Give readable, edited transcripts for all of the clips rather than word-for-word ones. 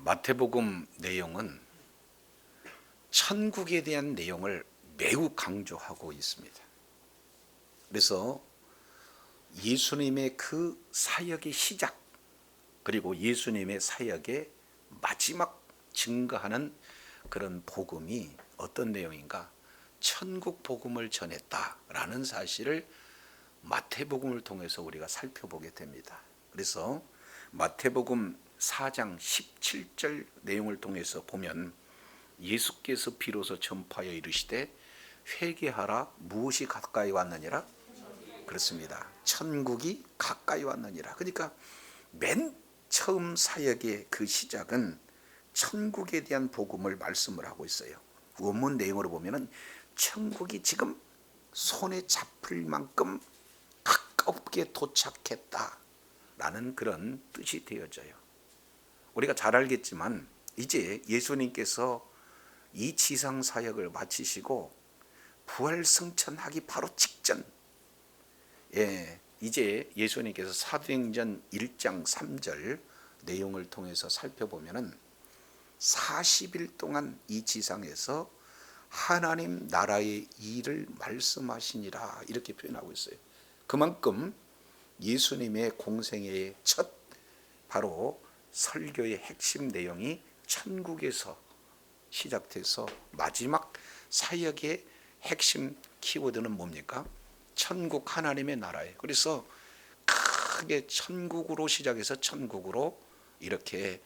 마태복음 내용은 천국에 대한 내용을 매우 강조하고 있습니다. 그래서 예수님의 그 사역의 시작, 그리고 예수님의 사역의 마지막 증거하는 그런 복음이 어떤 내용인가? 천국 복음을 전했다라는 사실을 마태복음을 통해서 우리가 살펴보게 됩니다. 그래서 마태복음 4장 17절 내용을 통해서 보면 예수께서 비로소 전파하여 이르시되 회개하라, 무엇이 가까이 왔느니라? 그렇습니다. 천국이 가까이 왔느니라. 그러니까 맨 처음 사역의 그 시작은 천국에 대한 복음을 말씀을 하고 있어요. 원문 내용으로 보면은 천국이 지금 손에 잡힐 만큼 가깝게 도착했다라는 그런 뜻이 되어져요. 우리가 잘 알겠지만 이제 예수님께서 이 지상 사역을 마치시고 부활 승천하기 바로 직전, 이제 예수님께서 사도행전 1장 3절 내용을 통해서 살펴보면은 40일 동안 이 지상에서 하나님 나라의 일을 말씀하시니라 이렇게 표현하고 있어요. 그만큼 예수님의 공생애의 첫 바로 설교의 핵심 내용이 천국에서 시작돼서 마지막 사역의 핵심 키워드는 뭡니까? 천국, 하나님의 나라예요. 그래서 크게 천국으로 시작해서 천국으로 이렇게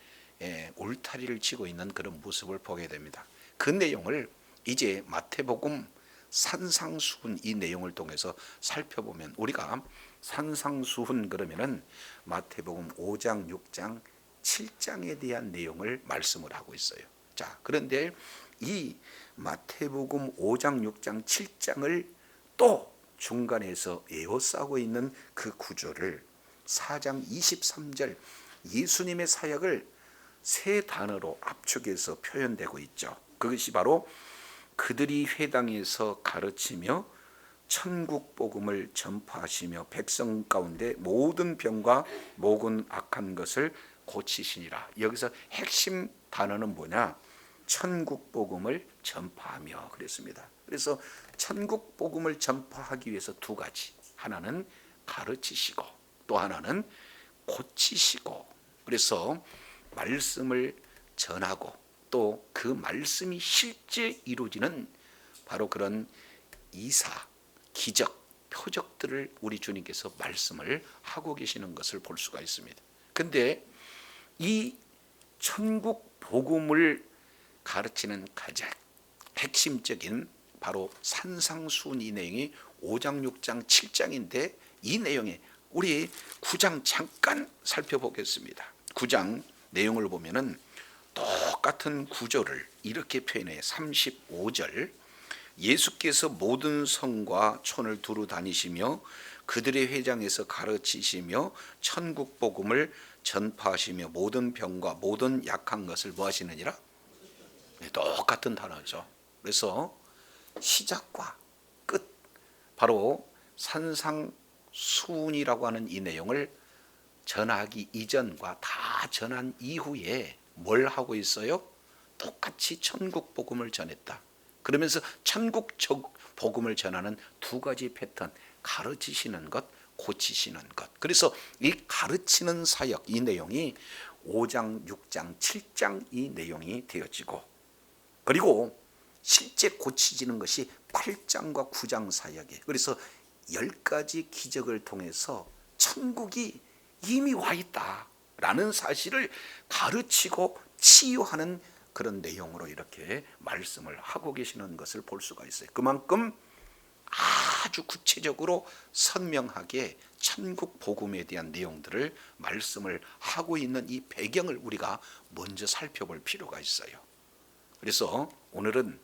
울타리를 치고 있는 그런 모습을 보게 됩니다. 그 내용을 이제 마태복음 산상수훈 이 내용을 통해서 살펴보면, 우리가 산상수훈 그러면은 마태복음 5장, 6장, 7장에 대한 내용을 말씀을 하고 있어요. 자, 그런데 이 마태복음 5장, 6장, 7장을 또 중간에서 에워싸고 있는 그 구조를 4장 23절 예수님의 사역을 세 단어로 압축해서 표현되고 있죠. 그것이 바로 그들이 회당에서 가르치며 천국 복음을 전파하시며 백성 가운데 모든 병과 모든 악한 것을 고치시니라. 여기서 핵심 단어는 뭐냐? 천국 복음을 전파하며 그랬습니다. 그래서 천국 복음을 전파하기 위해서 두 가지, 하나는 가르치시고 또 하나는 고치시고, 그래서 말씀을 전하고 또 그 말씀이 실제 이루어지는 바로 그런 이사, 기적, 표적들을 우리 주님께서 말씀을 하고 계시는 것을 볼 수가 있습니다. 근데 이 천국 복음을 가르치는 가장 핵심적인 바로 산상수훈 이 내용이 5장, 6장, 7장인데 이 내용에 우리 9장 잠깐 살펴보겠습니다. 9장 내용을 보면은 똑같은 구조를 이렇게 표현해요. 35절 예수께서 모든 성과 촌을 두루 다니시며 그들의 회장에서 가르치시며 천국 복음을 전파하시며 모든 병과 모든 약한 것을 뭐 하시느니라? 똑같은 단어죠. 그래서 시작과 끝, 바로 산상수훈이라고 하는 이 내용을 전하기 이전과 다 전한 이후에 뭘 하고 있어요? 똑같이 천국 복음을 전했다. 그러면서 천국 복음을 전하는 두 가지 패턴, 가르치시는 것, 고치시는 것. 그래서 이 가르치는 사역 이 내용이 5장, 6장, 7장 이 내용이 되어지고, 그리고 실제 고치지는 것이 8장과 9장 사역이에요. 그래서 10가지 기적을 통해서 천국이 이미 와 있다라는 사실을 가르치고 치유하는 그런 내용으로 이렇게 말씀을 하고 계시는 것을 볼 수가 있어요. 그만큼 아주 구체적으로 선명하게 천국 복음에 대한 내용들을 말씀을 하고 있는 이 배경을 우리가 먼저 살펴볼 필요가 있어요. 그래서 오늘은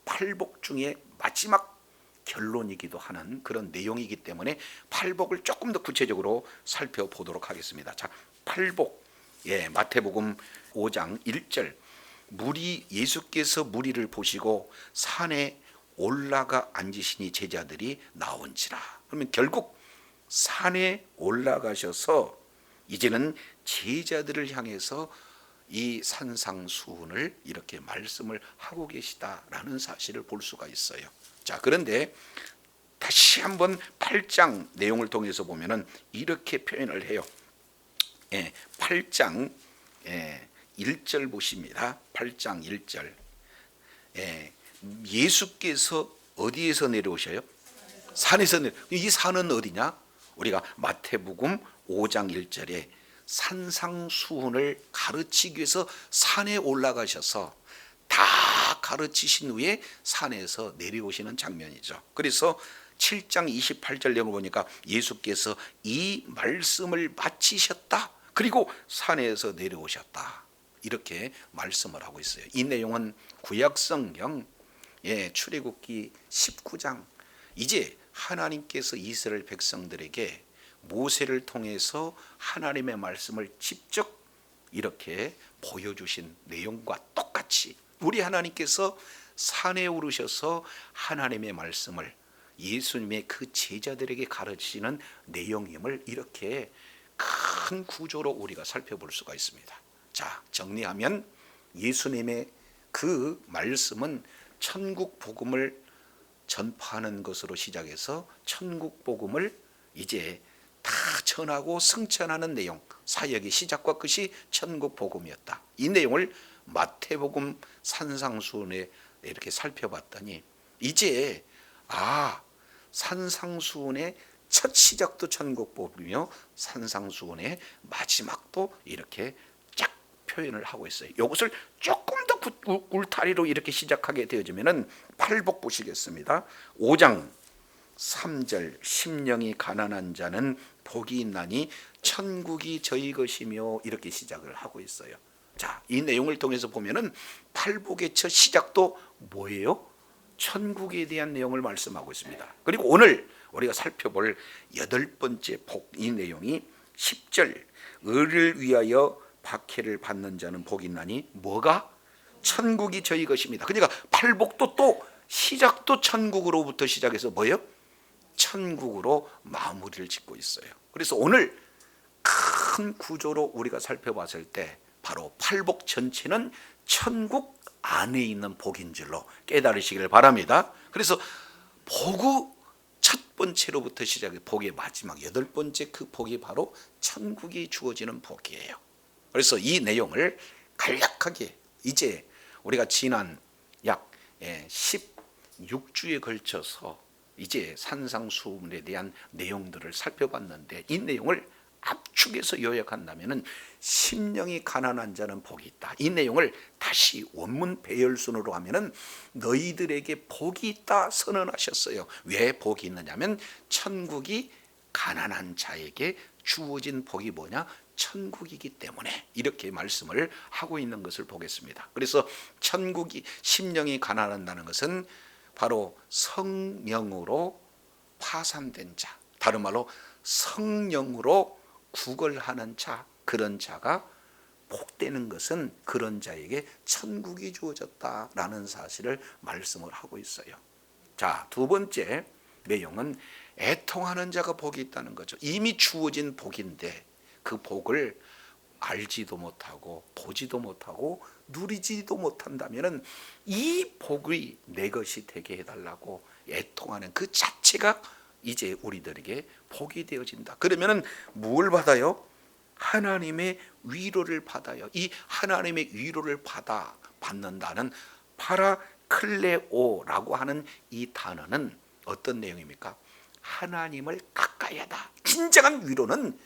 팔복 중에 마지막 결론이기도 하는 그런 내용이기 때문에 팔복을 조금 더 구체적으로 살펴보도록 하겠습니다. 자, 팔복, 마태복음 5장 1절 예수께서 무리를 보시고 산에 올라가 앉으시니 제자들이 나온지라. 그러면 결국 산에 올라가셔서 이제는 제자들을 향해서 이 산상수훈을 이렇게 말씀을 하고 계시다라는 사실을 볼 수가 있어요. 자, 그런데 다시 한번 8장 내용을 통해서 보면은 이렇게 표현을 해요. 8장 1절 보십니다. 8장 1절. 예수께서 어디에서 내려오셔요? 산에서 이 산은 어디냐? 우리가 마태복음 5장 1절에 산상수훈을 가르치기 위해서 산에 올라가셔서 다 가르치신 후에 산에서 내려오시는 장면이죠. 그래서 7장 28절 내용을 보니까 예수께서 이 말씀을 마치셨다. 그리고 산에서 내려오셨다. 이렇게 말씀을 하고 있어요. 이 내용은 구약성경 출애굽기 19장, 이제 하나님께서 이스라엘 백성들에게 모세를 통해서 하나님의 말씀을 직접 이렇게 보여주신 내용과 똑같이 우리 하나님께서 산에 오르셔서 하나님의 말씀을 예수님의 그 제자들에게 가르치시는 내용임을 이렇게 큰 구조로 우리가 살펴볼 수가 있습니다. 자, 정리하면 예수님의 그 말씀은 천국 복음을 전파하는 것으로 시작해서 천국 복음을 이제 다 전하고 승천하는 내용, 사역의 시작과 끝이 천국 복음이었다. 이 내용을 마태복음 산상수훈에 이렇게 살펴봤더니 이제 산상수훈의 첫 시작도 천국 복음이며 산상수훈의 마지막도 이렇게 쫙 표현을 하고 있어요. 이것을 조금 더 울타리로 이렇게 시작하게 되어지면은 팔복 보시겠습니다. 5장 3절 심령이 가난한 자는 복이 있나니 천국이 저희 것이며 이렇게 시작을 하고 있어요. 자, 이 내용을 통해서 보면은 팔복의 첫 시작도 뭐예요? 천국에 대한 내용을 말씀하고 있습니다. 그리고 오늘 우리가 살펴볼 8번째 복, 이 내용이 10절 의를 위하여 박해를 받는 자는 복이 있나니 뭐가? 천국이 저희 것입니다. 그러니까 팔복도 또 시작도 천국으로부터 시작해서 뭐예요? 천국으로 마무리를 짓고 있어요. 그래서 오늘 큰 구조로 우리가 살펴봤을 때 바로 팔복 전체는 천국 안에 있는 복인 줄로 깨달으시기를 바랍니다. 그래서 복의 첫 번째로부터 시작해 복의 마지막 8번째 그 복이 바로 천국이 주어지는 복이에요. 그래서 이 내용을 간략하게 이제 우리가 지난 약 16주에 걸쳐서 이제 산상수훈에 대한 내용들을 살펴봤는데 이 내용을 압축해서 요약한다면은 심령이 가난한 자는 복이 있다. 이 내용을 다시 원문 배열순으로 하면은 너희들에게 복이 있다 선언하셨어요. 왜 복이 있느냐면 천국이 가난한 자에게 주어진 복이 뭐냐? 천국이기 때문에 이렇게 말씀을 하고 있는 것을 보겠습니다. 그래서 천국이 심령이 가난한다는 것은 바로 성령으로 파산된 자, 다른 말로 성령으로 구걸하는 자, 그런 자가 복되는 것은 그런 자에게 천국이 주어졌다라는 사실을 말씀을 하고 있어요. 자, 두 번째 내용은 애통하는 자가 복이 있다는 거죠. 이미 주어진 복인데 그 복을 알지도 못하고 보지도 못하고 누리지도 못한다면 이 복이 내 것이 되게 해달라고 애통하는 그 자체가 이제 우리들에게 복이 되어진다. 그러면은 뭘 받아요? 하나님의 위로를 받아요. 이 하나님의 위로를 받는다는 파라클레오라고 하는 이 단어는 어떤 내용입니까? 하나님을 가까이 하다. 진정한 위로는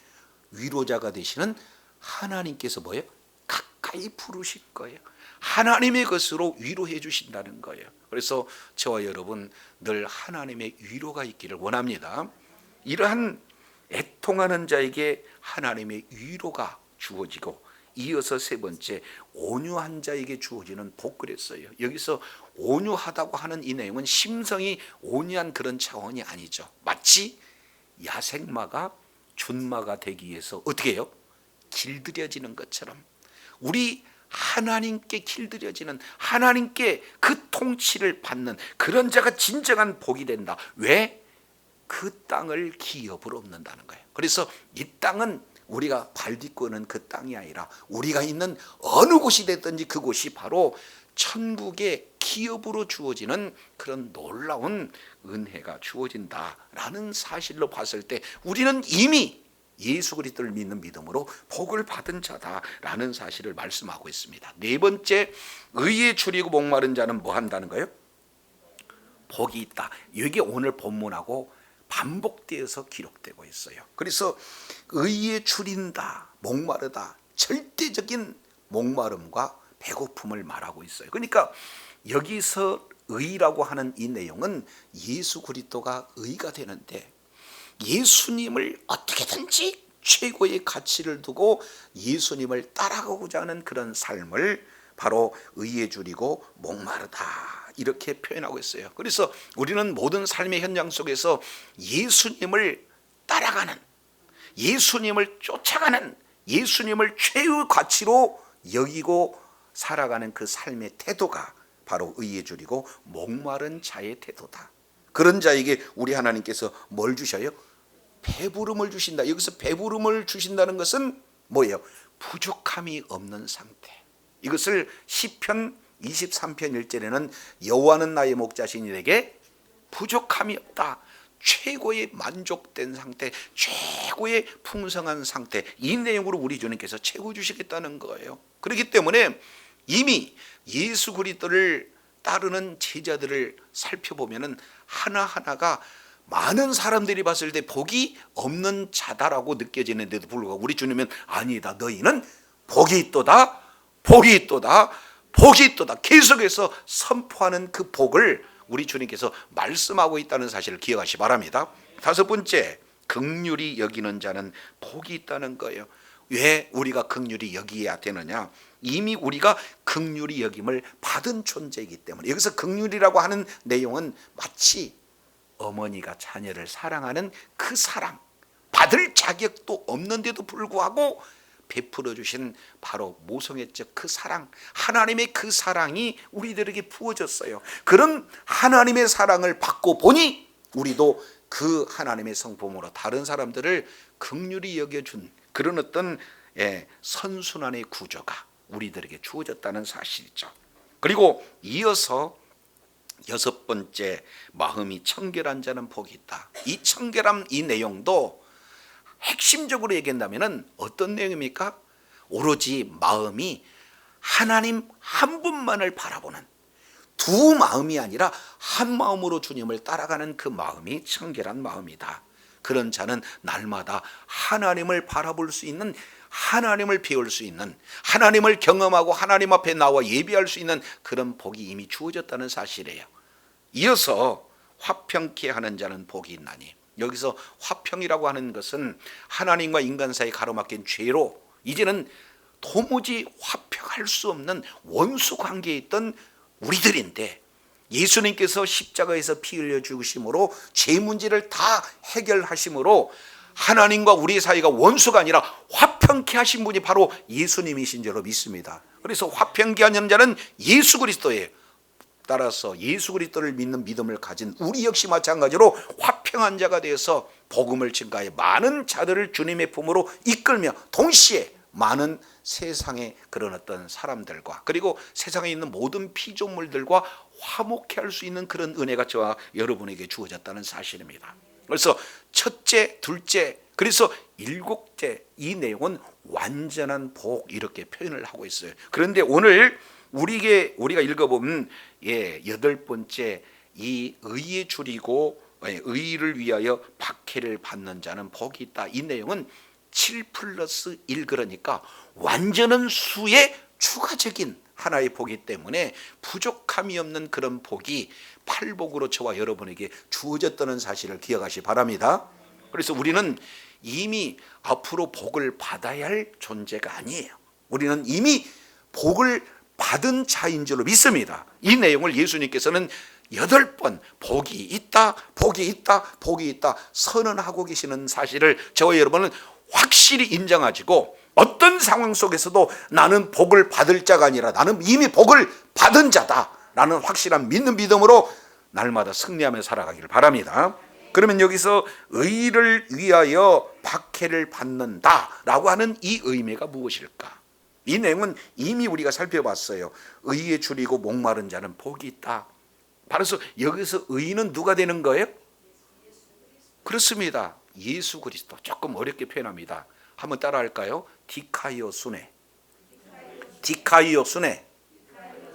위로자가 되시는 하나님께서 뭐예요? 가까이 부르실 거예요. 하나님의 것으로 위로해 주신다는 거예요. 그래서 저와 여러분 늘 하나님의 위로가 있기를 원합니다. 이러한 애통하는 자에게 하나님의 위로가 주어지고 이어서 세 번째 온유한 자에게 주어지는 복 그랬어요. 여기서 온유하다고 하는 이 내용은 심성이 온유한 그런 차원이 아니죠. 마치 야생마가 준마가 되기 위해서 어떻게 해요? 길들여지는 것처럼 우리 하나님께 길들여지는 하나님께 그 통치를 받는 그런 자가 진정한 복이 된다. 왜? 그 땅을 기업으로 얻는다는 거예요. 그래서 이 땅은 우리가 발 딛고는 그 땅이 아니라 우리가 있는 어느 곳이 됐든지 그곳이 바로 천국의 기업으로 주어지는 그런 놀라운 은혜가 주어진다라는 사실로 봤을 때 우리는 이미 예수 그리스도를 믿는 믿음으로 복을 받은 자다라는 사실을 말씀하고 있습니다. 네 번째, 의에 줄이고 목마른 자는 뭐 한다는 거예요? 복이 있다. 이게 오늘 본문하고 반복되어서 기록되고 있어요. 그래서 의에 줄인다, 목마르다, 절대적인 목마름과 배고픔을 말하고 있어요. 그러니까 여기서 의라고 하는 이 내용은 예수 그리스도가 의가 되는데 예수님을 어떻게든지 최고의 가치를 두고 예수님을 따라가고자 하는 그런 삶을 바로 의에 줄이고 목마르다 이렇게 표현하고 있어요. 그래서 우리는 모든 삶의 현장 속에서 예수님을 따라가는, 예수님을 쫓아가는, 예수님을 최고의 가치로 여기고 살아가는 그 삶의 태도가 바로 의에 줄이고 목마른 자의 태도다. 그런 자에게 우리 하나님께서 뭘 주셔요? 배부름을 주신다. 여기서 배부름을 주신다는 것은 뭐예요? 부족함이 없는 상태. 이것을 시편 23편 1절에는 여호와는 나의 목자시니 내게 부족함이 없다. 최고의 만족된 상태, 최고의 풍성한 상태, 이 내용으로 우리 주님께서 채워 주시겠다는 거예요. 그렇기 때문에 이미 예수 그리스도를 따르는 제자들을 살펴보면은 하나하나가 많은 사람들이 봤을 때 복이 없는 자다라고 느껴지는데도 불구하고 우리 주님은 아니다, 너희는 복이 있도다, 복이 있도다, 복이 있도다 계속해서 선포하는 그 복을 우리 주님께서 말씀하고 있다는 사실을 기억하시 바랍니다. 다섯 번째, 긍휼히 여기는 자는 복이 있다는 거예요. 왜 우리가 긍휼히 여기야 되느냐? 이미 우리가 긍휼히 여김을 받은 존재이기 때문에. 여기서 긍휼이라고 하는 내용은 마치 어머니가 자녀를 사랑하는 그 사랑, 받을 자격도 없는데도 불구하고 베풀어 주신 바로 모성애적 그 사랑, 하나님의 그 사랑이 우리들에게 부어졌어요. 그런 하나님의 사랑을 받고 보니 우리도 그 하나님의 성품으로 다른 사람들을 긍휼히 여겨준 그런 어떤 선순환의 구조가 우리들에게 주어졌다는 사실이죠. 그리고 이어서 여섯 번째, 마음이 청결한 자는 복이 있다. 이 청결함, 이 내용도 핵심적으로 얘기한다면 어떤 내용입니까? 오로지 마음이 하나님 한 분만을 바라보는, 두 마음이 아니라 한 마음으로 주님을 따라가는 그 마음이 청결한 마음이다. 그런 자는 날마다 하나님을 바라볼 수 있는, 하나님을 배울 수 있는, 하나님을 경험하고 하나님 앞에 나와 예배할 수 있는 그런 복이 이미 주어졌다는 사실이에요. 이어서 화평케 하는 자는 복이 있나니, 여기서 화평이라고 하는 것은 하나님과 인간 사이 가로막힌 죄로 이제는 도무지 화평할 수 없는 원수 관계에 있던 우리들인데 예수님께서 십자가에서 피 흘려 죽으심으로 죄 문제를 다 해결하심으로 하나님과 우리 사이가 원수가 아니라 화평케 하신 분이 바로 예수님이신 줄로 믿습니다. 그래서 화평케 하는 자는 예수 그리스도예요. 따라서 예수 그리스도를 믿는 믿음을 가진 우리 역시 마찬가지로 화평한 자가 되어서 복음을 증가해 많은 자들을 주님의 품으로 이끌며 동시에 많은 세상의 그런 어떤 사람들과 그리고 세상에 있는 모든 피조물들과 화목해 할 수 있는 그런 은혜가 저와 여러분에게 주어졌다는 사실입니다. 그래서 첫째, 둘째, 그래서 일곱째, 이 내용은 완전한 복 이렇게 표현을 하고 있어요. 그런데 오늘 우리가 읽어보면 여덟 번째, 이 의에 줄이고 의를 위하여 박해를 받는 자는 복이 있다. 이 내용은 7+1 그러니까 완전한 수의 추가적인 하나의 복이기 때문에 부족함이 없는 그런 복이 팔복으로 저와 여러분에게 주어졌다는 사실을 기억하시 바랍니다. 그래서 우리는 이미 앞으로 복을 받아야 할 존재가 아니에요. 우리는 이미 복을 받은 자인 줄로 믿습니다. 이 내용을 예수님께서는 8번 복이 있다, 복이 있다, 복이 있다 선언하고 계시는 사실을 저와 여러분은 확실히 인정하시고 어떤 상황 속에서도 나는 복을 받을 자가 아니라 나는 이미 복을 받은 자다 라는 확실한 믿는 믿음으로 날마다 승리하며 살아가기를 바랍니다. 그러면 여기서 의를 위하여 박해를 받는다라고 하는 이 의미가 무엇일까? 이 내용은 이미 우리가 살펴봤어요. 의에 줄이고 목마른 자는 복이 있다. 바로 여기서 의는 누가 되는 거예요? 그렇습니다. 예수 그리스도. 조금 어렵게 표현합니다. 한번 따라할까요? 디카이오 수네. 디카이오 수네.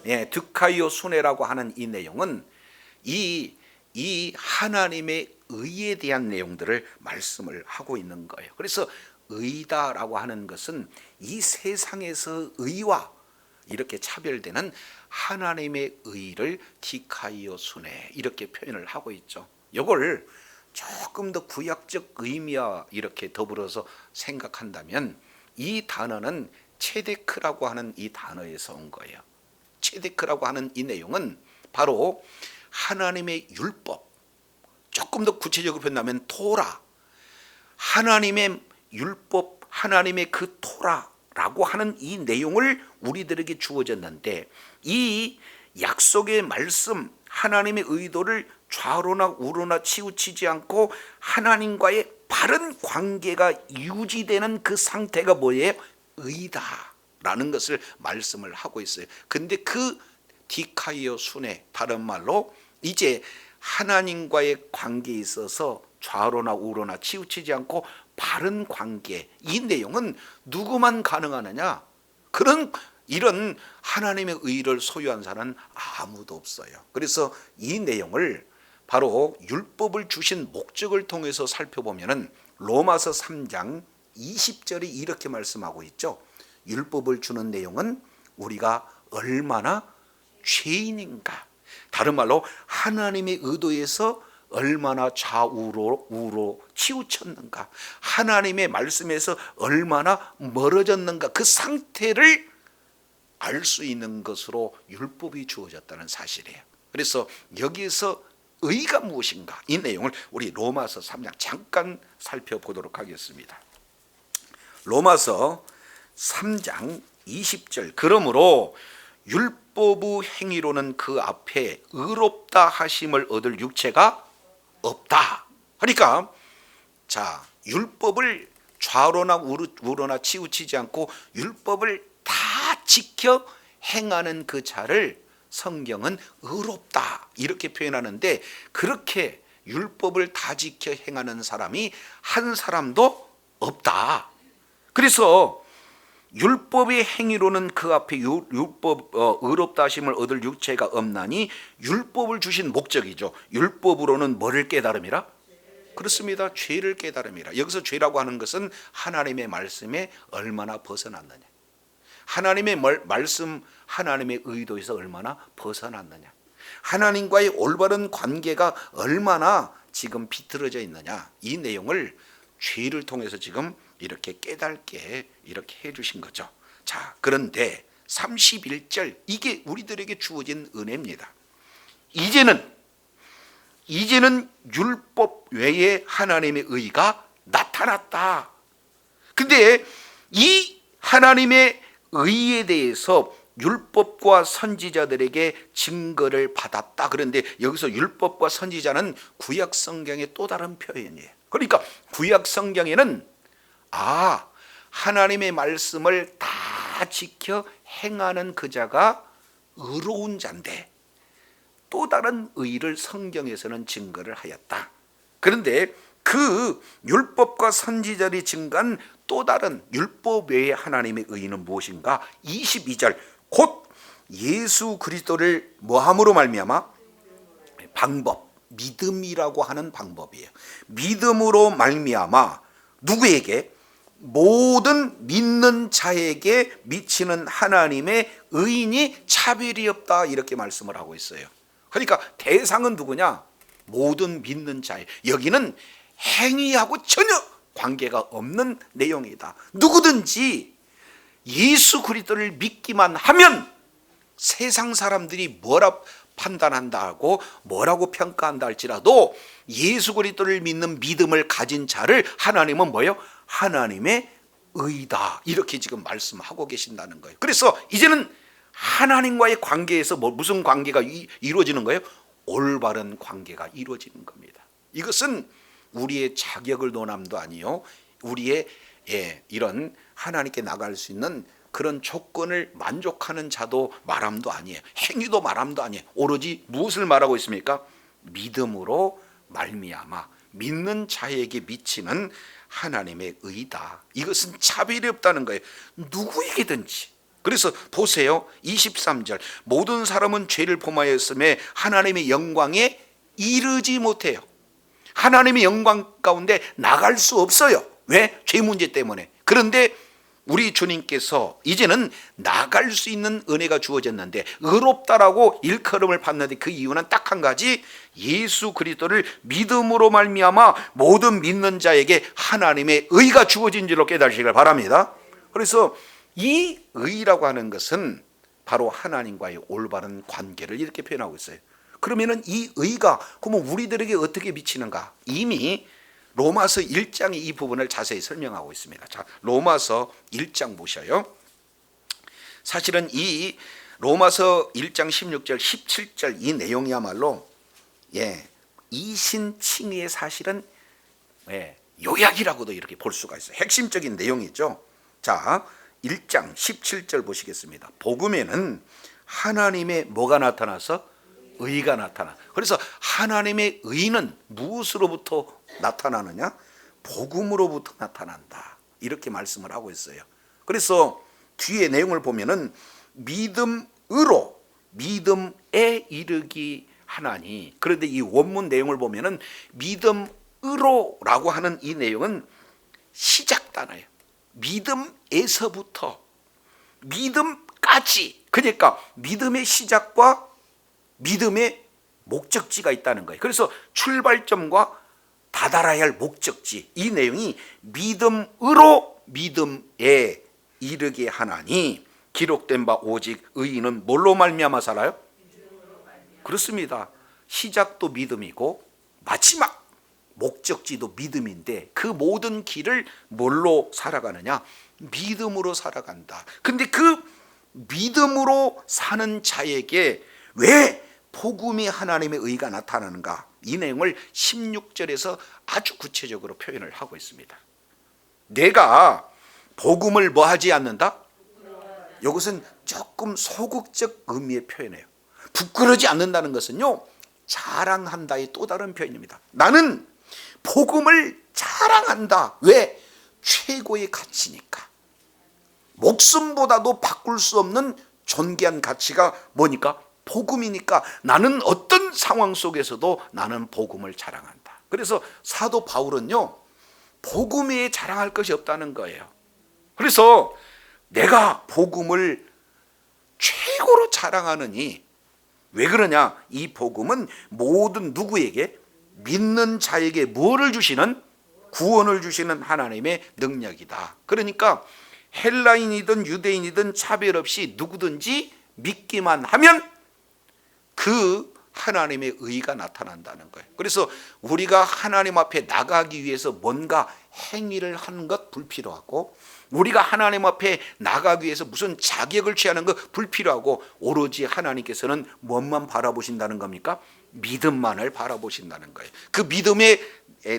예, 디카이오 수네라고 하는 이 내용은 이 하나님의 의에 대한 내용들을 말씀을 하고 있는 거예요. 그래서 의다라고 하는 것은 이 세상에서 의와 이렇게 차별되는 하나님의 의를 디카이오 수네 이렇게 표현을 하고 있죠. 이걸 조금 더 구약적 의미와 이렇게 더불어서 생각한다면 이 단어는 체데크라고 하는 이 단어에서 온 거예요. 체데크라고 하는 이 내용은 바로 하나님의 율법, 조금 더 구체적으로 표현하면 토라, 하나님의 율법, 하나님의 그 토라라고 하는 이 내용을 우리들에게 주어졌는데, 이 약속의 말씀, 하나님의 의도를 좌로나 우로나 치우치지 않고 하나님과의 바른 관계가 유지되는 그 상태가 뭐예요? 의다라는 것을 말씀을 하고 있어요. 근데 그 디카이오 순회, 다른 말로 이제 하나님과의 관계에 있어서 좌로나 우로나 치우치지 않고 바른 관계, 이 내용은 누구만 가능하느냐? 이런 하나님의 의를 소유한 사람은 아무도 없어요. 그래서 이 내용을 바로 율법을 주신 목적을 통해서 살펴보면은 로마서 3장 20절이 이렇게 말씀하고 있죠. 율법을 주는 내용은 우리가 얼마나 죄인인가, 다른 말로 하나님의 의도에서 얼마나 좌우로 우로 치우쳤는가, 하나님의 말씀에서 얼마나 멀어졌는가, 그 상태를 알 수 있는 것으로 율법이 주어졌다는 사실이에요. 그래서 여기에서 의가 무엇인가, 이 내용을 우리 로마서 3장 잠깐 살펴보도록 하겠습니다. 로마서 3장 20절, 그러므로 율법의 행위로는 그 앞에 의롭다 하심을 얻을 육체가 없다. 그러니까 자, 율법을 좌로나 우로나 치우치지 않고 율법을 다 지켜 행하는 그 자를 성경은 의롭다 이렇게 표현하는데, 그렇게 율법을 다 지켜 행하는 사람이 한 사람도 없다. 그래서 율법의 행위로는 그 앞에 율법 의롭다 하심을 얻을 육체가 없나니, 율법을 주신 목적이죠. 율법으로는 뭐를 깨달음이라? 그렇습니다. 죄를 깨달음이라. 여기서 죄라고 하는 것은 하나님의 말씀에 얼마나 벗어났느냐, 하나님의 말씀, 하나님의 의도에서 얼마나 벗어났느냐, 하나님과의 올바른 관계가 얼마나 지금 비틀어져 있느냐, 이 내용을 죄를 통해서 지금 이렇게 깨닫게 이렇게 해주신 거죠. 자, 그런데 31절, 이게 우리들에게 주어진 은혜입니다. 이제는 율법 외에 하나님의 의가 나타났다. 근데 이 하나님의 의에 대해서 율법과 선지자들에게 증거를 받았다. 그런데 여기서 율법과 선지자는 구약 성경의 또 다른 표현이에요. 그러니까 구약 성경에는 하나님의 말씀을 다 지켜 행하는 그 자가 의로운 자인데, 또 다른 의를 성경에서는 증거를 하였다. 그런데 그 율법과 선지자들이 증거한 또 다른 율법 외의 하나님의 의는 무엇인가? 22절, 곧 예수 그리스도를 뭐함으로 말미암아? 방법, 믿음이라고 하는 방법이에요. 믿음으로 말미암아 누구에게? 모든 믿는 자에게 미치는 하나님의 의인이 차별이 없다, 이렇게 말씀을 하고 있어요. 그러니까 대상은 누구냐? 모든 믿는 자에. 여기는 행위하고 전혀 관계가 없는 내용이다. 누구든지 예수 그리스도를 믿기만 하면 세상 사람들이 뭐라 판단한다 하고 뭐라고 평가한다 할지라도 예수 그리스도를 믿는 믿음을 가진 자를 하나님은 뭐예요? 하나님의 의다, 이렇게 지금 말씀하고 계신다는 거예요. 그래서 이제는 하나님과의 관계에서 무슨 관계가 이루어지는 거예요? 올바른 관계가 이루어지는 겁니다. 이것은 우리의 자격을 논함도 아니요, 우리의 이런 하나님께 나갈 수 있는 그런 조건을 만족하는 자도 말함도 아니에요. 행위도 말함도 아니에요. 오로지 무엇을 말하고 있습니까? 믿음으로 말미암아 믿는 자에게 미치는 하나님의 의다. 이것은 차별이 없다는 거예요. 누구에게든지. 그래서 보세요. 23절, 모든 사람은 죄를 범하였음에 하나님의 영광에 이르지 못해요. 하나님의 영광 가운데 나갈 수 없어요. 왜? 죄 문제 때문에. 그런데 우리 주님께서 이제는 나갈 수 있는 은혜가 주어졌는데, 의롭다라고 일컬음을 받는데 그 이유는 딱 한 가지, 예수 그리스도를 믿음으로 말미암아 모든 믿는 자에게 하나님의 의가 주어진 줄로 깨달으시길 바랍니다. 그래서 이 의라고 하는 것은 바로 하나님과의 올바른 관계를 이렇게 표현하고 있어요. 그러면은 이 의가 그러면 우리들에게 어떻게 미치는가? 이미 로마서 1장이 이 부분을 자세히 설명하고 있습니다. 자, 로마서 1장 보셔요. 사실은 이 로마서 1장 16절 17절 이 내용이야말로 이신칭의의 사실은 요약이라고도 이렇게 볼 수가 있어요. 핵심적인 내용이죠. 자, 1장 17절 보시겠습니다. 복음에는 하나님의 뭐가 나타나서? 의가 나타나. 그래서 하나님의 의는 무엇으로부터 나타나느냐? 복음으로부터 나타난다. 이렇게 말씀을 하고 있어요. 그래서 뒤에 내용을 보면은 믿음으로 믿음에 이르기 하나니. 그런데 이 원문 내용을 보면은 믿음으로라고 하는 이 내용은 시작 단어예요. 믿음에서부터 믿음까지. 그러니까 믿음의 시작과 믿음의 목적지가 있다는 거예요. 그래서 출발점과 다다라야 할 목적지, 이 내용이 믿음으로 믿음에 이르게 하나니 기록된 바 오직 의인은 뭘로 말미암아 살아요? 그렇습니다. 시작도 믿음이고 마지막 목적지도 믿음인데 그 모든 길을 뭘로 살아가느냐? 믿음으로 살아간다. 근데 그 믿음으로 사는 자에게 왜 복음이 하나님의 의가 나타나는가? 이 내용을 16절에서 아주 구체적으로 표현을 하고 있습니다. 내가 복음을 뭐 하지 않는다? 이것은 조금 소극적 의미의 표현이에요. 부끄러지 않는다는 것은요, 자랑한다의 또 다른 표현입니다. 나는 복음을 자랑한다. 왜? 최고의 가치니까. 목숨보다도 바꿀 수 없는 존귀한 가치가 뭐니까? 복음이니까 나는 어떤 상황 속에서도 나는 복음을 자랑한다. 그래서 사도 바울은요, 복음 외에 자랑할 것이 없다는 거예요. 그래서 내가 복음을 최고로 자랑하느니 왜 그러냐? 이 복음은 모든 누구에게? 믿는 자에게 뭐를 주시는? 구원을 주시는 하나님의 능력이다. 그러니까 헬라인이든 유대인이든 차별 없이 누구든지 믿기만 하면 그 하나님의 의가 나타난다는 거예요. 그래서 우리가 하나님 앞에 나가기 위해서 뭔가 행위를 하는 것 불필요하고, 우리가 하나님 앞에 나가기 위해서 무슨 자격을 취하는 것 불필요하고, 오로지 하나님께서는 무엇만 바라보신다는 겁니까? 믿음만을 바라보신다는 거예요. 그 믿음의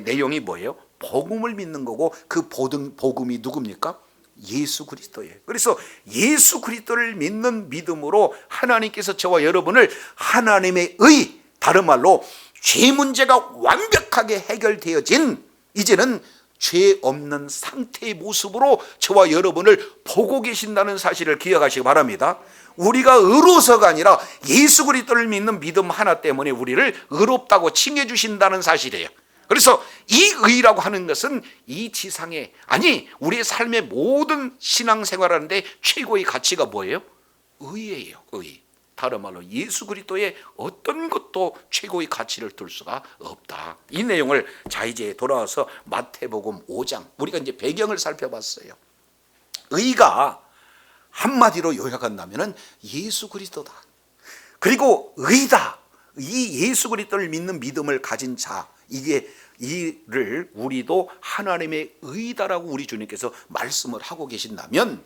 내용이 뭐예요? 복음을 믿는 거고, 그 복음이 누굽니까? 예수 그리스도예요. 그래서 예수 그리스도를 믿는 믿음으로 하나님께서 저와 여러분을 하나님의 의, 다른 말로 죄 문제가 완벽하게 해결되어진 이제는 죄 없는 상태의 모습으로 저와 여러분을 보고 계신다는 사실을 기억하시기 바랍니다. 우리가 의로워서가 아니라 예수 그리스도를 믿는 믿음 하나 때문에 우리를 의롭다고 칭해 주신다는 사실이에요. 그래서 이 의라고 하는 것은 이 지상에, 아니 우리의 삶의 모든 신앙생활하는데 최고의 가치가 뭐예요? 의예요. 의. 다른 말로 예수 그리스도의 어떤 것도 최고의 가치를 둘 수가 없다. 이 내용을 자 이제 돌아와서 마태복음 5장, 우리가 이제 배경을 살펴봤어요. 의가 한마디로 요약한다면은 예수 그리스도다. 그리고 의다. 이 예수 그리스도를 믿는 믿음을 가진 자, 이게 이를 우리도 하나님의 의다라고 우리 주님께서 말씀을 하고 계신다면,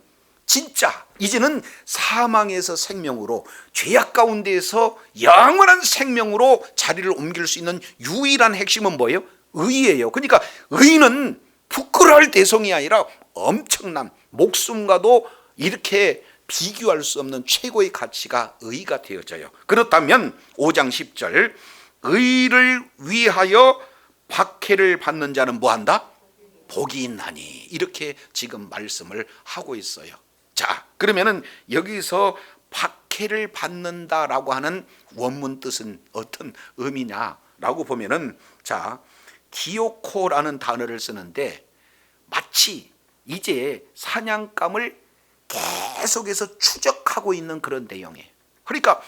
진짜 이제는 사망에서 생명으로, 죄악 가운데에서 영원한 생명으로 자리를 옮길 수 있는 유일한 핵심은 뭐예요? 의예요. 그러니까 의는 부끄러울 대상이 아니라 엄청난, 목숨과도 이렇게 비교할 수 없는 최고의 가치가 의가 되어져요. 그렇다면 5장 10절, 의를 위하여 박해를 받는 자는 뭐한다? 복이 있나니, 이렇게 지금 말씀을 하고 있어요. 자, 그러면은 여기서 박해를 받는다라고 하는 원문 뜻은 어떤 의미냐라고 보면은, 자, 디오코라는 단어를 쓰는데 마치 이제 사냥감을 계속해서 추적하고 있는 그런 내용이에요. 그러니까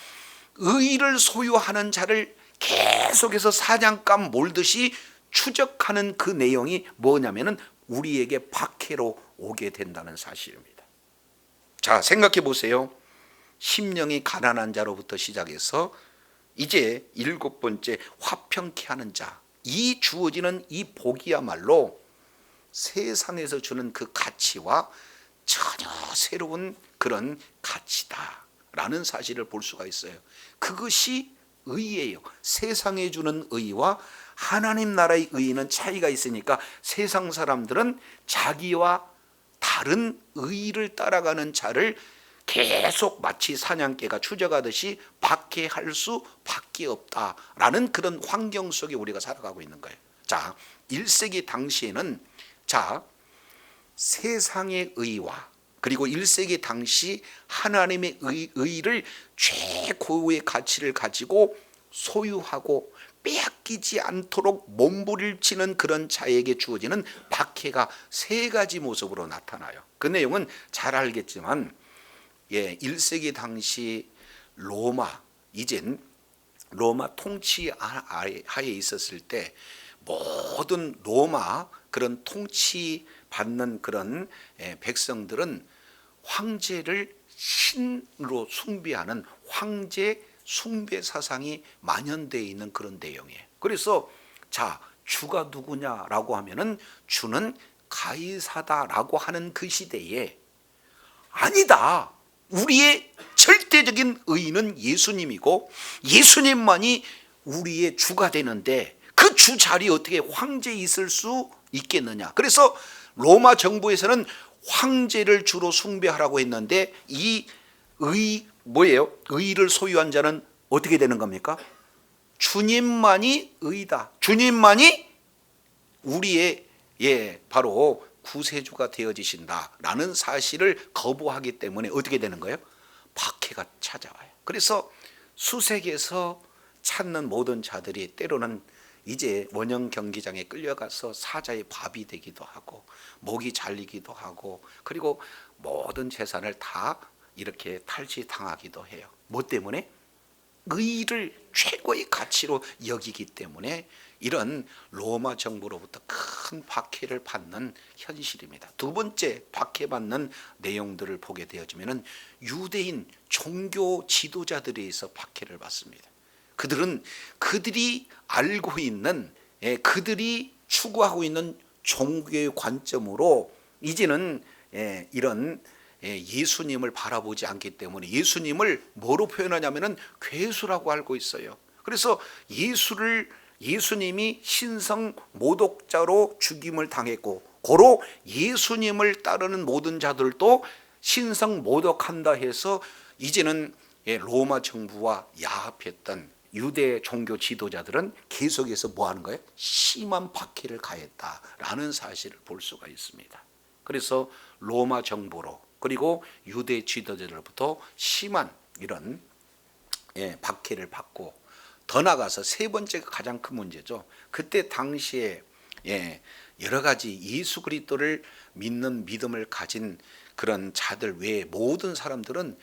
의를 소유하는 자를 계속해서 사냥감 몰듯이 추적하는 그 내용이 뭐냐면은 우리에게 박해로 오게 된다는 사실입니다. 자, 생각해 보세요. 심령이 가난한 자로부터 시작해서 이제 7번째 화평케 하는 자, 이 주어지는 이 복이야말로 세상에서 주는 그 가치와 전혀 새로운 그런 가치다라는 사실을 볼 수가 있어요. 그것이 의예요. 세상에 주는 의와 하나님 나라의 의는 차이가 있으니까 세상 사람들은 자기와 다른 의를 따라가는 자를 계속 마치 사냥개가 추적하듯이 박해할 수밖에 없다라는 그런 환경 속에 우리가 살아가고 있는 거예요. 자, 1세기 당시에는, 자, 세상의 의와 그리고 1세기 당시 하나님의 의를 최고의 가치를 가지고 소유하고 빼앗기지 않도록 몸부림치는 그런 자에게 주어지는 박해가 세 가지 모습으로 나타나요. 그 내용은 잘 알겠지만, 1세기 당시 로마, 이젠 로마 통치 하에 있었을 때 모든 로마 그런 통치 받는 그런 백성들은 황제를 신으로 숭배하는 황제 숭배 사상이 만연되어 있는 그런 내용이에요. 그래서 자, 주가 누구냐라고 하면은 주는 가이사다라고 하는 그 시대에, 아니다, 우리의 절대적인 의인은 예수님이고 예수님만이 우리의 주가 되는데 그 주 자리에 어떻게 황제 있을 수 있겠느냐. 그래서 로마 정부에서는 황제를 주로 숭배하라고 했는데 이 뭐예요? 의를 소유한 자는 어떻게 되는 겁니까? 주님만이 의다. 주님만이 우리의 바로 구세주가 되어지신다라는 사실을 거부하기 때문에 어떻게 되는 거예요? 박해가 찾아와요. 그래서 수색에서 찾는 모든 자들이 때로는 이제 원형 경기장에 끌려가서 사자의 밥이 되기도 하고 목이 잘리기도 하고 그리고 모든 재산을 다 이렇게 탈취당하기도 해요. 뭐 때문에? 의를 최고의 가치로 여기기 때문에 이런 로마 정부로부터 큰 박해를 받는 현실입니다. 두 번째 박해받는 내용들을 보게 되어지면 유대인 종교 지도자들에 의해서 박해를 받습니다. 그들은 그들이 알고 있는, 그들이 추구하고 있는 종교의 관점으로 이제는 이런 예수님을 바라보지 않기 때문에 예수님을 뭐로 표현하냐면은 괴수라고 알고 있어요. 그래서 예수님이 신성 모독자로 죽임을 당했고 고로 예수님을 따르는 모든 자들도 신성 모독한다 해서 이제는 로마 정부와 야합했던 유대 종교 지도자들은 계속해서 뭐 하는 거예요? 심한 박해를 가했다라는 사실을 볼 수가 있습니다. 그래서 로마 정부로 그리고 유대 지도자들로부터 심한 이런 박해를 받고, 더 나아가서 세 번째가 가장 큰 문제죠. 그때 당시에 여러 가지 예수 그리스도를 믿는 믿음을 가진 그런 자들 외에 모든 사람들은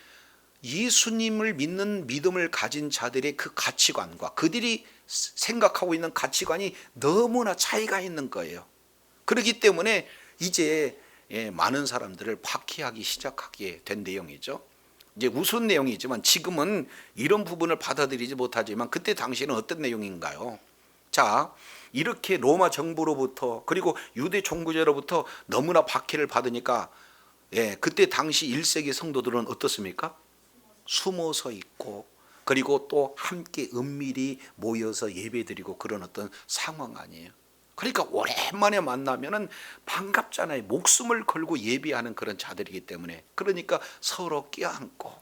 예수님을 믿는 믿음을 가진 자들의 그 가치관과 그들이 생각하고 있는 가치관이 너무나 차이가 있는 거예요. 그렇기 때문에 이제 많은 사람들을 박해하기 시작하게 된 내용이죠. 이제 우스운 내용이지만 지금은 이런 부분을 받아들이지 못하지만 그때 당시에는 어떤 내용인가요? 자, 이렇게 로마 정부로부터 그리고 유대 종교제로부터 너무나 박해를 받으니까 그때 당시 1세기 성도들은 어떻습니까? 숨어서 있고, 그리고 또 함께 은밀히 모여서 예배드리고 그런 어떤 상황 아니에요. 그러니까 오랜만에 만나면은 반갑잖아요. 목숨을 걸고 예배하는 그런 자들이기 때문에. 그러니까 서로 껴안고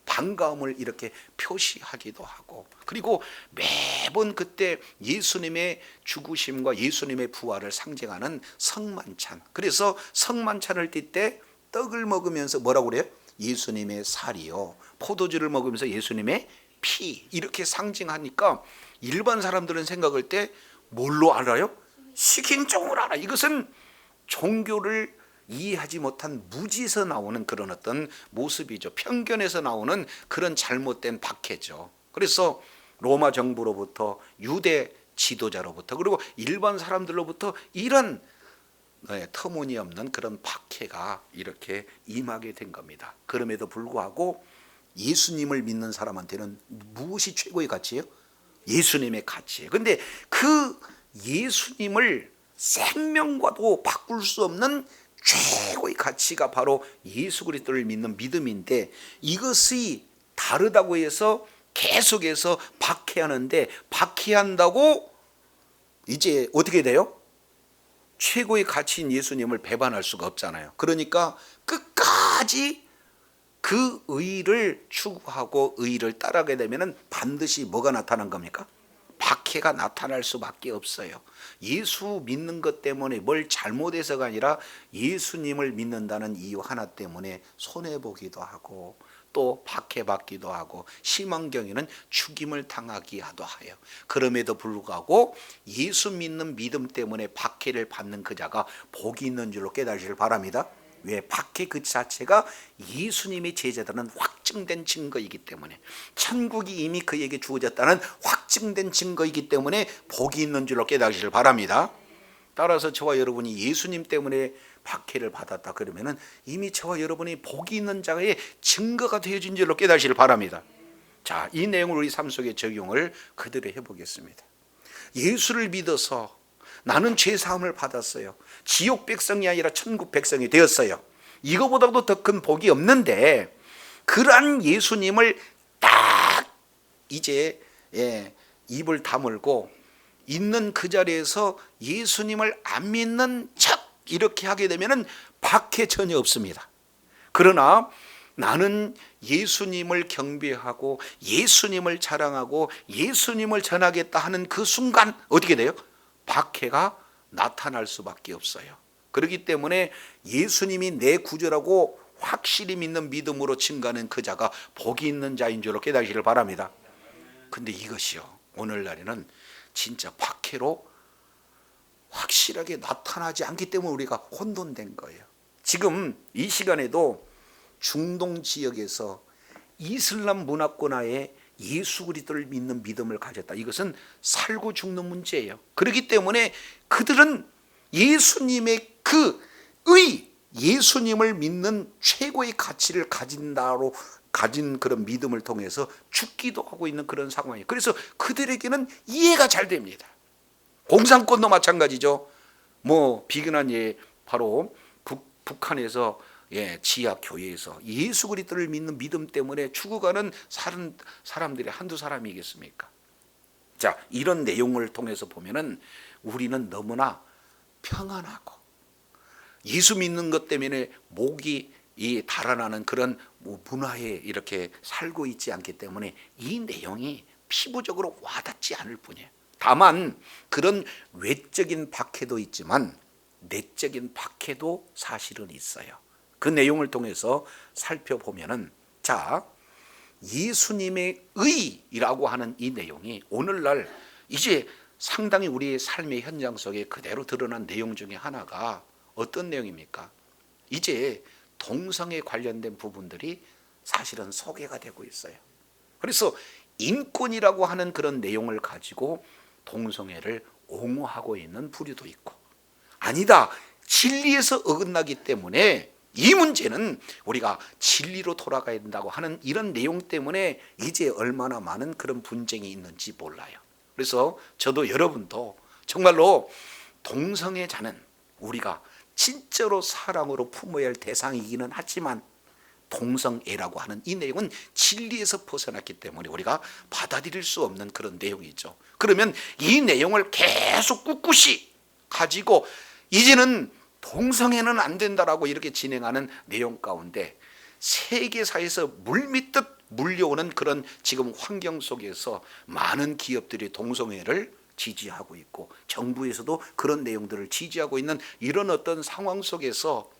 반가움을 이렇게 표시하기도 하고, 그리고 매번 그때 예수님의 죽으심과 예수님의 부활을 상징하는 성만찬, 그래서 성만찬을 뛸 때 떡을 먹으면서 뭐라고 그래요? 예수님의 살이요, 포도주를 먹으면서 예수님의 피, 이렇게 상징하니까 일반 사람들은 생각할 때 뭘로 알아요? 식인종으로 알아. 이것은 종교를 이해하지 못한 무지에서 나오는 그런 어떤 모습이죠. 편견에서 나오는 그런 잘못된 박해죠. 그래서 로마 정부로부터, 유대 지도자로부터, 그리고 일반 사람들로부터 이런 터무니없는 그런 박해가 이렇게 임하게 된 겁니다. 그럼에도 불구하고 예수님을 믿는 사람한테는 무엇이 최고의 가치예요? 예수님의 가치예요. 그런데 그 예수님을 생명과도 바꿀 수 없는 최고의 가치가 바로 예수 그리스도를 믿는 믿음인데, 이것이 다르다고 해서 계속해서 박해하는데, 박해한다고 이제 어떻게 돼요? 최고의 가치인 예수님을 배반할 수가 없잖아요. 그러니까 끝까지 그 의를 추구하고 의를 따르게 되면 반드시 뭐가 나타난 겁니까? 박해가 나타날 수밖에 없어요. 예수 믿는 것 때문에 뭘 잘못해서가 아니라 예수님을 믿는다는 이유 하나 때문에 손해보기도 하고, 또 박해받기도 하고, 심한 경우에는 죽임을 당하기도 하여, 그럼에도 불구하고 예수 믿는 믿음 때문에 박해를 받는 그 자가 복이 있는 줄로 깨달으시길 바랍니다. 왜? 박해 그 자체가 예수님의 제자들은 확증된 증거이기 때문에, 천국이 이미 그에게 주어졌다는 확증된 증거이기 때문에 복이 있는 줄로 깨달으시길 바랍니다. 따라서 저와 여러분이 예수님 때문에 박해를 받았다 그러면은 이미 저와 여러분이 복이 있는 자의 증거가 되어진 줄로 깨달으시길 바랍니다. 자, 이 내용을 우리 삶 속에 적용을 그대로 해보겠습니다. 예수를 믿어서 나는 죄 사함을 받았어요. 지옥 백성이 아니라 천국 백성이 되었어요. 이거보다도 더 큰 복이 없는데, 그러한 예수님을 딱 이제 입을 다물고 있는 그 자리에서 예수님을 안 믿는 척 이렇게 하게 되면 박해 전혀 없습니다. 그러나 나는 예수님을 경배하고 예수님을 자랑하고 예수님을 전하겠다 하는 그 순간 어떻게 돼요? 박해가 나타날 수밖에 없어요. 그렇기 때문에 예수님이 내 구주라고 확실히 믿는 믿음으로 증거하는 그 자가 복이 있는 자인 줄로 깨달으시길 바랍니다. 근데 이것이요, 오늘날에는 진짜 박해로 확실하게 나타나지 않기 때문에 우리가 혼돈된 거예요. 지금 이 시간에도 중동 지역에서 이슬람 문화권하에 예수 그리스도를 믿는 믿음을 가졌다. 이것은 살고 죽는 문제예요. 그렇기 때문에 그들은 예수님의 그 예수님을 믿는 최고의 가치를 가진 그런 믿음을 통해서 죽기도 하고 있는 그런 상황이에요. 그래서 그들에게는 이해가 잘 됩니다. 공산권도 마찬가지죠. 비근한 바로 북한에서 지하 교회에서 예수 그리스도를 믿는 믿음 때문에 죽어가는 사람들이 한두 사람이겠습니까? 자, 이런 내용을 통해서 보면은 우리는 너무나 평안하고 예수 믿는 것 때문에 목이 달아나는 그런 문화에 이렇게 살고 있지 않기 때문에 이 내용이 피부적으로 와닿지 않을 뿐이에요. 다만 그런 외적인 박해도 있지만 내적인 박해도 사실은 있어요. 그 내용을 통해서 살펴보면은, 자, 예수님의 의라고 하는 이 내용이 오늘날 이제 상당히 우리의 삶의 현장 속에 그대로 드러난 내용 중에 하나가 어떤 내용입니까? 이제 동성애 관련된 부분들이 사실은 소개가 되고 있어요. 그래서 인권이라고 하는 그런 내용을 가지고 동성애를 옹호하고 있는 부류도 있고, 아니다, 진리에서 어긋나기 때문에 이 문제는 우리가 진리로 돌아가야 된다고 하는 이런 내용 때문에 이제 얼마나 많은 그런 분쟁이 있는지 몰라요. 그래서 저도 여러분도 정말로 동성애자는 우리가 진짜로 사랑으로 품어야 할 대상이기는 하지만 동성애라고 하는 이 내용은 진리에서 벗어났기 때문에 우리가 받아들일 수 없는 그런 내용이죠. 그러면 이 내용을 계속 꿋꿋이 가지고 이제는 동성애는 안 된다라고 이렇게 진행하는 내용 가운데 세계사에서 물밀듯 물려오는 그런 지금 환경 속에서 많은 기업들이 동성애를 지지하고 있고 정부에서도 그런 내용들을 지지하고 있는 이런 어떤 상황 속에서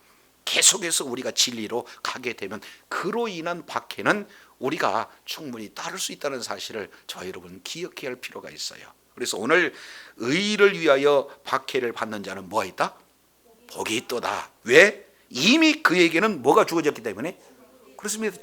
계속해서 우리가 진리로 가게 되면 그로 인한 박해는 우리가 충분히 따를 수 있다는 사실을 저와 여러분 기억해야 할 필요가 있어요. 그래서 오늘 의를 위하여 박해를 받는 자는 뭐가 있다? 복이 있도다. 왜? 이미 그에게는 뭐가 주어졌기 때문에. 그렇습니다.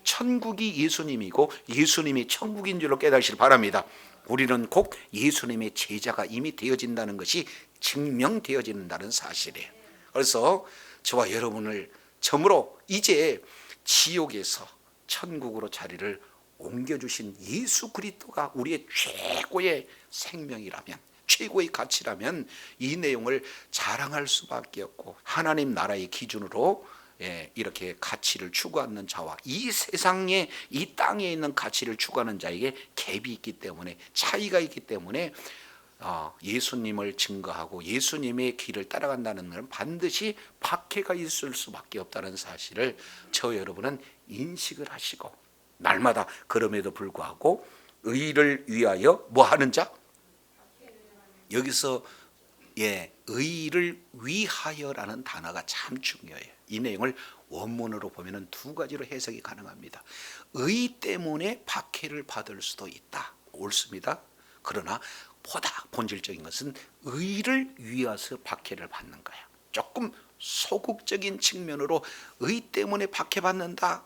천국이 예수님이고 예수님이 천국인 줄로 깨달으시길 바랍니다. 우리는 곧 예수님의 제자가 이미 되어진다는 것이 증명되어진다는 사실이에요. 그래서 저와 여러분을 점으로 이제 지옥에서 천국으로 자리를 옮겨주신 예수 그리스도가 우리의 최고의 생명이라면, 최고의 가치라면 이 내용을 자랑할 수밖에 없고, 하나님 나라의 기준으로 이렇게 가치를 추구하는 자와 이 세상에, 이 땅에 있는 가치를 추구하는 자에게 갭이 있기 때문에, 차이가 있기 때문에 예수님을 증거하고 예수님의 길을 따라간다는 것은 반드시 박해가 있을 수밖에 없다는 사실을 저 여러분은 인식을 하시고, 날마다 그럼에도 불구하고 의를 위하여 뭐 하는 자? 여기서 의를 위하여라는 단어가 참 중요해요. 이 내용을 원문으로 보면 두 가지로 해석이 가능합니다. 의 때문에 박해를 받을 수도 있다. 옳습니다. 그러나 보다 본질적인 것은 의를 위해서 박해를 받는 거예요. 조금 소극적인 측면으로 의 때문에 박해받는다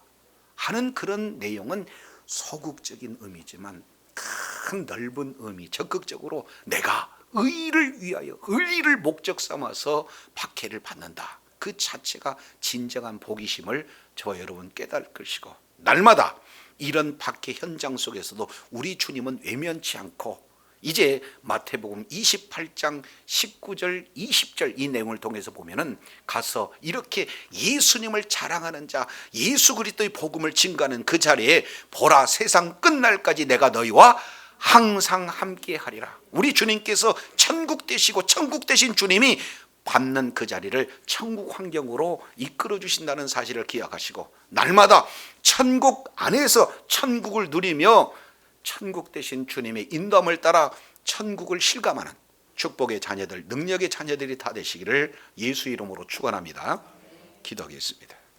하는 그런 내용은 소극적인 의미지만 큰 넓은 의미, 적극적으로 내가 의를 위하여, 의를 목적 삼아서 박해를 받는다, 그 자체가 진정한 복이심을 저와 여러분 깨달을 것이고, 날마다 이런 박해 현장 속에서도 우리 주님은 외면치 않고, 이제 마태복음 28장 19절 20절 이 내용을 통해서 보면은 가서 이렇게 예수님을 자랑하는 자, 예수 그리스도의 복음을 증거하는 그 자리에 보라, 세상 끝날까지 내가 너희와 항상 함께 하리라. 우리 주님께서 천국 되시고 천국 되신 주님이 받는 그 자리를 천국 환경으로 이끌어 주신다는 사실을 기억하시고, 날마다 천국 안에서 천국을 누리며 천국 되신 주님의 인도함을 따라 천국을 실감하는 축복의 자녀들, 능력의 자녀들이 다 되시기를 예수 이름으로 축원합니다. 기도하겠습니다.